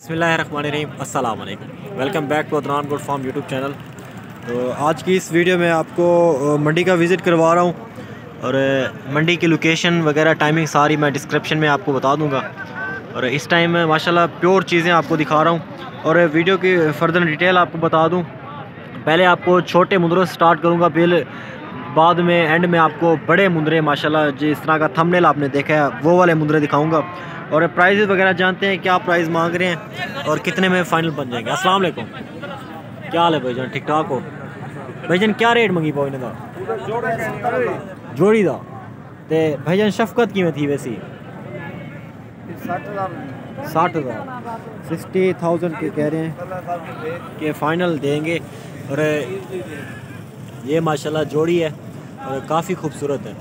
बिस्मिल्लाहिर्रहमानिर्रहीम, अस्सलाम वालेकुम। Welcome back to Adnan goat farm YouTube channel. तो आज की इस वीडियो में आपको मंडी का विज़िट करवा रहा हूँ और मंडी की लोकेशन वगैरह टाइमिंग सारी मैं डिस्क्रिप्शन में आपको बता दूँगा। और इस टाइम माशाल्लाह प्योर चीज़ें आपको दिखा रहा हूँ और वीडियो की फर्दर डिटेल आपको बता दूँ। पहले आपको छोटे मुंदरों से स्टार्ट करूँगा, फिर बाद में एंड में आपको बड़े मुंदरे माशाल्लाह जिस तरह का थंबनेल आपने देखा है वो वाले मुंदरे दिखाऊंगा और प्राइजेस वगैरह जानते हैं क्या प्राइस मांग रहे हैं और कितने में फ़ाइनल बन जाएंगे। अस्सलाम वालेकुम, क्या हाल है भाईजान? ठीक ठाक हो भाईजान? क्या रेट मंगी पाओ इन्हें दा जोड़ी दा? ते भाईजान शफकत की में थी वैसी 60,000 60,000 के कह रहे हैं कि फ़ाइनल देंगे। और ये माशाल्लाह जोड़ी है और काफ़ी खूबसूरत है।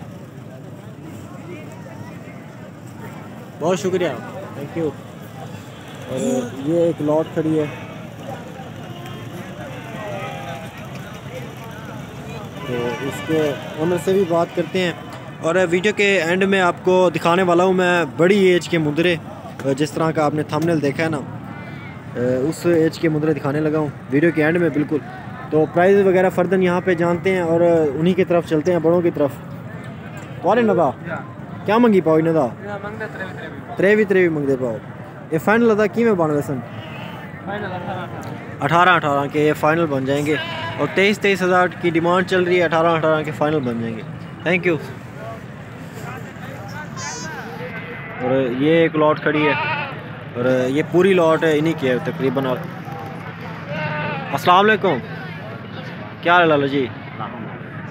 बहुत शुक्रिया, थैंक यू। और ये एक लॉट खड़ी है, तो इसके ओनर से भी बात करते हैं। और वीडियो के एंड में आपको दिखाने वाला हूँ मैं बड़ी एज के मुंदरे, जिस तरह का आपने थंबनेल देखा है ना, उस एज के मुंदरे दिखाने लगा हूँ वीडियो के एंड में बिल्कुल। तो प्राइस वगैरह फर्दर यहाँ पे जानते हैं और उन्हीं की तरफ चलते हैं, बड़ों की तरफ। कौन है नदा क्या मंगी पाओ इन्हें दा? त्रेवी मंगते पाओ। ये फाइनल अदा की में बन वैसन 18 के ये फाइनल बन जाएंगे और 23 हज़ार की डिमांड चल रही है, 18 के फाइनल बन जाएंगे। Thank you. और ये एक लॉट खड़ी है और ये पूरी लॉट है इन्हीं की है तकरीबन। अस्सलाम वालेकुम, क्या हाल है लाला जी?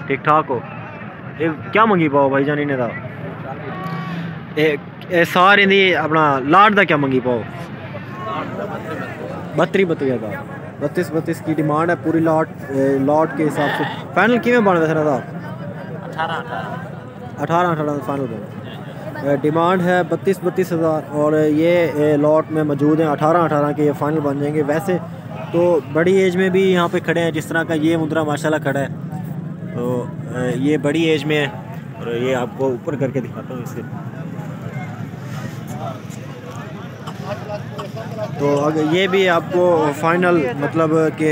ठीक ठाक हो? ये क्या मंगी पाओ भाईजान इन्हें दा? सारे दी अपना लाट दा क्या मंगी पाओ? 32 का 32 की डिमांड है पूरी लॉट के हिसाब से। फाइनल किमें बन वैसे था? 18 फाइनल बन। डिमांड है 32 हज़ार और ये लॉट में मौजूद हैं 18 के, ये फाइनल बन जाएंगे। वैसे तो बड़ी एज में भी यहाँ पे खड़े हैं, जिस तरह का ये मुद्रा माशाल्लाह खड़ा है, तो ये बड़ी एज में है। और ये आपको ऊपर करके दिखाता हूँ इसे। तो अगर ये भी आपको फाइनल मतलब कि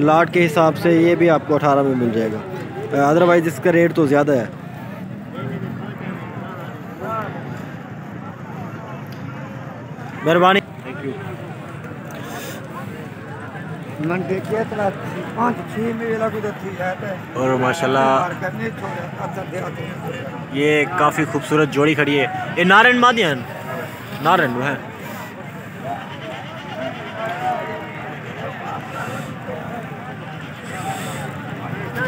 लाट के हिसाब से ये भी आपको 18 में मिल जाएगा, अदरवाइज़ इसका रेट तो ज़्यादा है। मेहरबानी, थैंक यू। और माशाल्लाह ये काफ़ी खूबसूरत जोड़ी खड़ी है। ये नारायण मादियान नारायण है।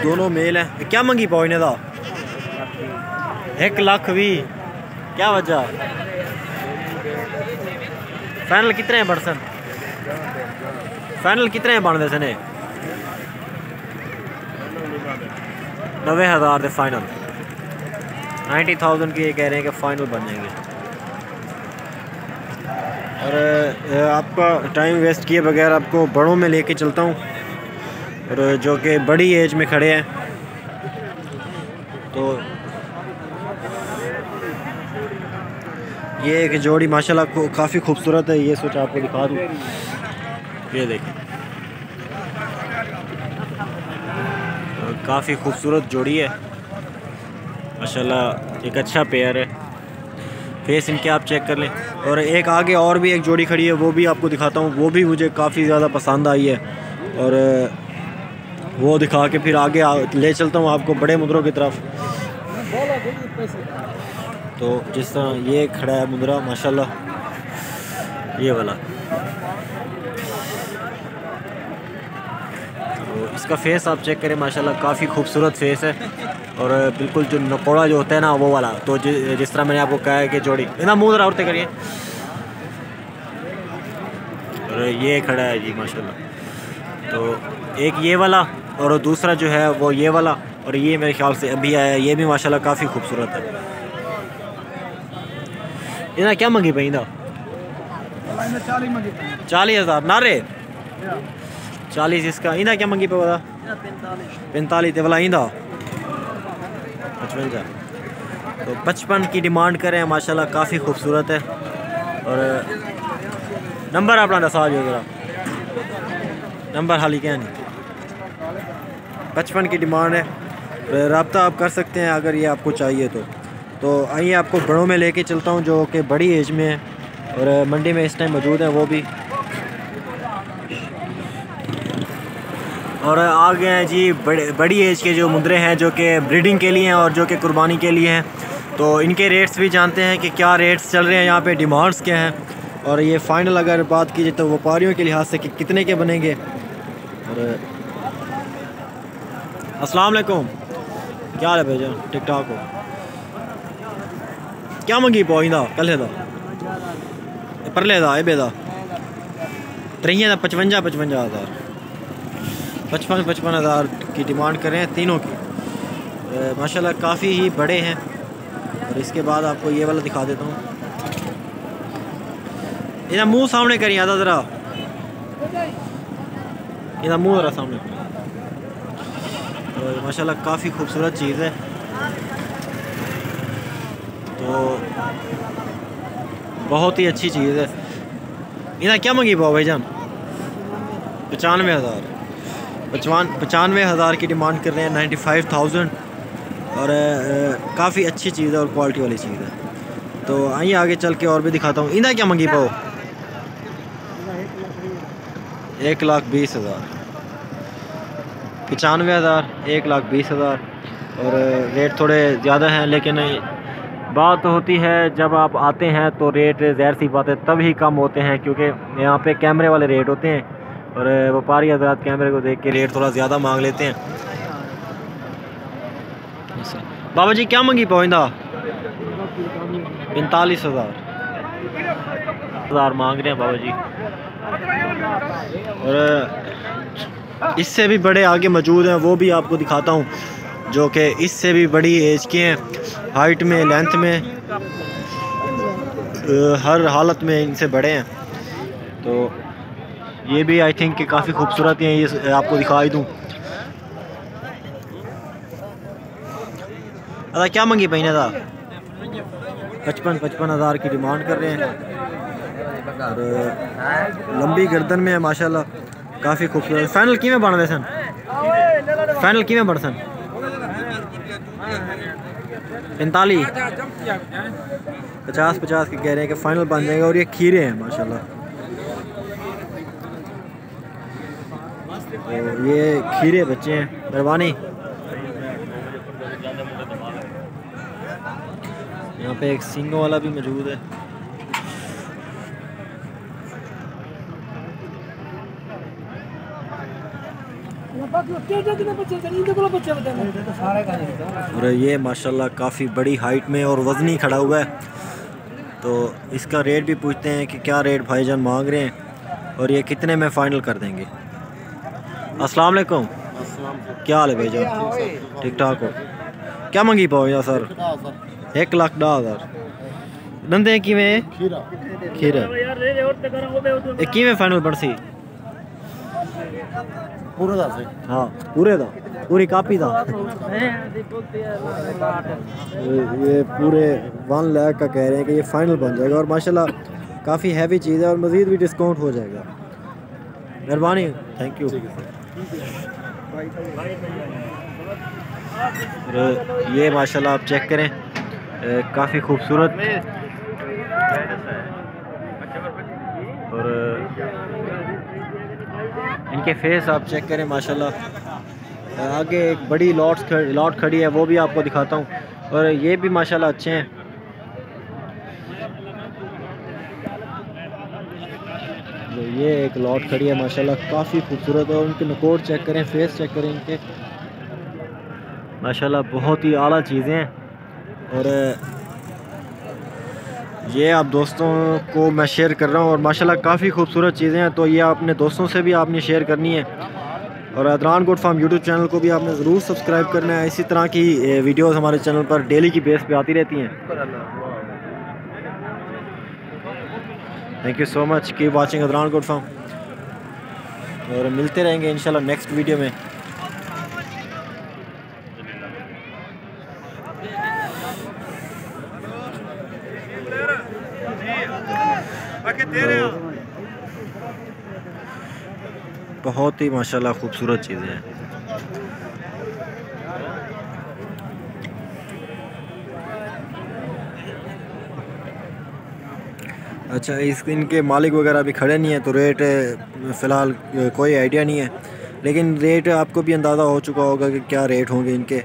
दोनों मेल हैं। क्या मंगी पाओ इन्हें दा? 1,20,000। क्या वजह? फाइनल कितने हैं बरसन? फाइनल कितने हैं बनते सने? 90,000 के फाइनल। 90,000 की ये कह रहे हैं कि फाइनल बन जाएंगे। और आपका टाइम वेस्ट किए बगैर आपको बड़ों में लेके चलता हूँ और जो कि बड़ी एज में खड़े हैं। तो ये एक जोड़ी माशाल्लाह काफ़ी खूबसूरत है, ये सोचा आपको दिखा दूँ। ये देखें, काफ़ी खूबसूरत जोड़ी है माशाल्लाह, एक अच्छा पेयर है। फेस इनके आप चेक कर लें। और एक आगे और भी एक जोड़ी खड़ी है, वो भी आपको दिखाता हूँ, वो भी मुझे काफ़ी ज़्यादा पसंद आई है। और वो दिखा के फिर आगे ले चलता हूँ आपको बड़े मुंदरों की तरफ। तो जिस तरह ये खड़ा है मुंदरा माशाल्लाह, ये वाला, तो इसका फेस आप चेक करें माशाल्लाह, काफ़ी खूबसूरत फेस है। और बिल्कुल जो नकोड़ा जो होता है ना वो वाला। तो जिस तरह मैंने आपको कहा है कि जोड़ी इतना मुंह औरतें करिए। और ये खड़ा है जी माशाल्लाह। तो एक ये वाला और दूसरा जो है वो ये वाला, और ये मेरे ख्याल से अभी आया, ये भी माशाल्लाह काफ़ी खूबसूरत है। इन्हें क्या मंगी पई? 40,000 नारे 40 इसका। इन्हें क्या मंगी पे? 45 ते वाला इंदा 55। तो 55 की डिमांड करें माशाल्लाह, काफ़ी खूबसूरत है। और नंबर अपना दसा जो ज़रा, नंबर हाली क्या नहीं। 55 की डिमांड है, रब्ता आप कर सकते हैं अगर ये आपको चाहिए तो आइए आपको बड़ों में लेके चलता हूँ जो कि बड़ी एज में है और मंडी में इस टाइम मौजूद है वो भी। और आ गए हैं जी बड़ी एज के जो मुंदरे हैं जो कि ब्रीडिंग के लिए हैं और जो कि कुर्बानी के लिए हैं। तो इनके रेट्स भी जानते हैं कि क्या रेट्स चल रहे हैं यहाँ पे, डिमांड्स क्या हैं और ये फ़ाइनल अगर बात की जाए तो व्यापारियों के लिहाज से कि कितने के बनेंगे। और अस्सलाम वालेकुम, क्या हाल है भैया? ठीक ठाक हो? क्या मंगी पोइंदा कल दा परले दा बेदा त्रिया का 55,000 55,000 की डिमांड कर रहे हैं तीनों की। माशाल्लाह काफ़ी ही बड़े हैं। और इसके बाद आपको ये वाला दिखा देता हूँ, इधर मुंह सामने करिए आधा ज़रा, इधर मुंह ज़रा सामने करिए। तो माशाल्लाह काफ़ी खूबसूरत चीज़ है। तो बहुत ही अच्छी चीज़ है। इधर क्या मंगी पाओ भाईजान? 95,000 95,000 की डिमांड कर रहे हैं, 95,000। और काफ़ी अच्छी चीज़ है और क्वालिटी वाली चीज़ है। तो आइए आगे चल के और भी दिखाता हूँ। इधर क्या मंगी पाओ? 1,20,000 95,000 1,20,000। और रेट थोड़े ज़्यादा हैं, लेकिन बात होती है जब आप आते हैं तो रेट ज़ाहिर सी बात है तब ही कम होते हैं, क्योंकि यहाँ पे कैमरे वाले रेट होते हैं और व्यापारी हज़रात कैमरे को देख के रेट थोड़ा ज़्यादा मांग लेते हैं। बाबा जी क्या मंगी पहुँचता? 45,000 मांग रहे हैं बाबा जी। और इससे भी बड़े आगे मौजूद हैं, वो भी आपको दिखाता हूँ जो कि इससे भी बड़ी एज के हैं, हाइट में, लेंथ में, हर हालत में इनसे बड़े हैं। तो ये भी आई थिंक कि काफ़ी खूबसूरत हैं, ये आपको दिखाई दूँ। अदा क्या मंगी पहने था? 55,000 की डिमांड कर रहे हैं। और लंबी गर्दन में है माशाल्लाह, काफ़ी खूबसूरत। फाइनल किमें बन रहे सन? फाइनल किमें बन सन? 45 50 के कह रहे हैं कि फ़ाइनल बन जाएगा। और ये खीरे हैं माशाल्लाह, तो ये खीरे बच्चे हैं। मेहरबानी। यहाँ पे एक सिंगों वाला भी मौजूद है। और ये माशाल्लाह काफ़ी बड़ी हाइट में और वज़नी खड़ा हुआ है। तो इसका रेट भी पूछते हैं कि क्या रेट भाईजान मांग रहे हैं और ये कितने में फ़ाइनल कर देंगे। अस्सलाम वालेकुम, क्या हाल है भाईजान? ठीक ठाक हो? क्या मंगी पाओ या सर? 1,10,000 दंदे किवें खीरा किवें फाइनल बढ़सी? हाँ पूरे दा, पूरी कापी दा। ये पूरे 1 लाख का कह रहे हैं कि ये फाइनल बन जाएगा। और माशाल्लाह काफ़ी हैवी चीज़ है और मज़ीद भी डिस्काउंट हो जाएगा। मेहरबानी, थैंक यू। ये माशाल्लाह आप चेक करें, काफ़ी खूबसूरत। और इनके फेस आप चेक करें माशाल्लाह। आगे एक बड़ी लॉट खड़ी है, वो भी आपको दिखाता हूँ। और ये भी माशाल्लाह अच्छे हैं। तो ये एक लॉट खड़ी है माशाल्लाह, काफ़ी खूबसूरत है। और उनके नकोट चेक करें, फेस चेक करें इनके, माशाल्लाह बहुत ही आला चीज़ें हैं। और ये आप दोस्तों को मैं शेयर कर रहा हूँ और माशाल्लाह काफ़ी खूबसूरत चीज़ें हैं। तो ये अपने दोस्तों से भी आपने शेयर करनी है। और Adnan goat farm YouTube channel को भी आपने ज़रूर सब्सक्राइब करना है। इसी तरह की वीडियोस हमारे चैनल पर डेली की बेस पे आती रहती हैं। Thank you so much, keep watching Adnan goat farm. और मिलते रहेंगे इंशाल्लाह नेक्स्ट वीडियो में। बहुत ही माशाल्लाह खूबसूरत चीज़ें हैं। अच्छा, इनके मालिक वगैरह भी खड़े नहीं हैं तो रेट फ़िलहाल कोई आइडिया नहीं है, लेकिन रेट आपको भी अंदाज़ा हो चुका होगा कि क्या रेट होंगे इनके।